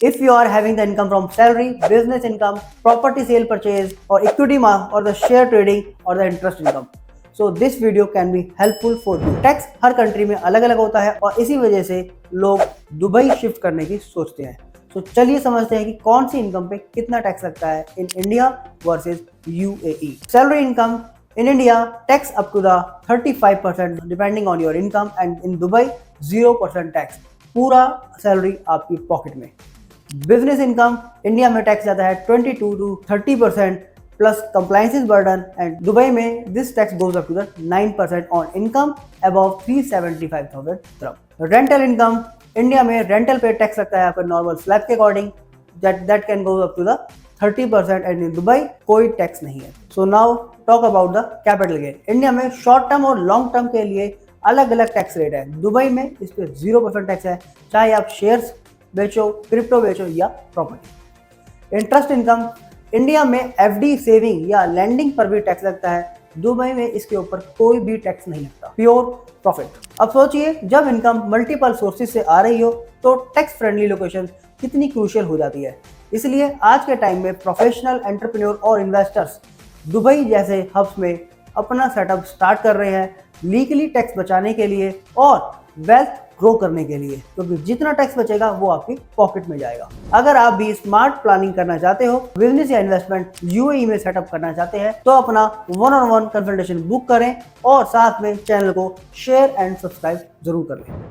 If you are having the income from salary, business income, property sale purchase, or equity or the share trading or the interest income, so this video can be helpful for you. Tax her country में अलग अलग होता है और इसी वजह से लोग दुबई शिफ्ट करने की सोचते हैं। तो चलिए समझते हैं कि कौन सी इनकम पे कितना टैक्स लगता है in India versus UAE. Salary income in India, tax up to the 35% depending on your income, and in Dubai 0% tax, पूरा सैलरी आपकी पॉकेट में। बिजनेस इनकम इंडिया में टैक्स जाता है 22 to 30% plus compliances burden, and Dubai में this tax goes up to the 9% on income above 375,000 dirham. Rental income India में rental pay tax लगता है आपका नॉर्मल स्लैब के according, that can go up to the 30%, and in Dubai कोई tax नहीं है। So now talk about the capital gain. India में short term और लॉन्ग टर्म के लिए अलग अलग टैक्स रेट है। दुबई में इस पे 0% टैक्स है, चाहे आप शेयर्स बेचो, क्रिप्टो बेचो या प्रॉपर्टी। इंटरेस्ट इनकम इंडिया में एफडी, सेविंग या लैंडिंग पर भी टैक्स लगता है। दुबई में इसके ऊपर कोई भी टैक्स नहीं लगता, प्योर प्रॉफिट। अब सोचिए, जब इनकम मल्टीपल सोर्सेज से आ रही हो तो टैक्स फ्रेंडली लोकेशन कितनी क्रूशियल हो जाती है। इसलिए आज के टाइम में प्रोफेशनल एंटरप्रेन्योर और इन्वेस्टर्स दुबई जैसे हब्स में अपना सेटअप स्टार्ट कर रहे हैं, लीगली टैक्स बचाने के लिए और वेल्थ ग्रो करने के लिए, क्योंकि जितना टैक्स बचेगा वो आपकी पॉकेट में जाएगा। अगर आप भी स्मार्ट प्लानिंग करना चाहते हो, बिजनेस या इन्वेस्टमेंट यूएई में सेटअप करना चाहते हैं, तो अपना 1-on-1 कंसल्टेशन बुक करें और साथ में चैनल को शेयर एंड सब्सक्राइब जरूर कर लें।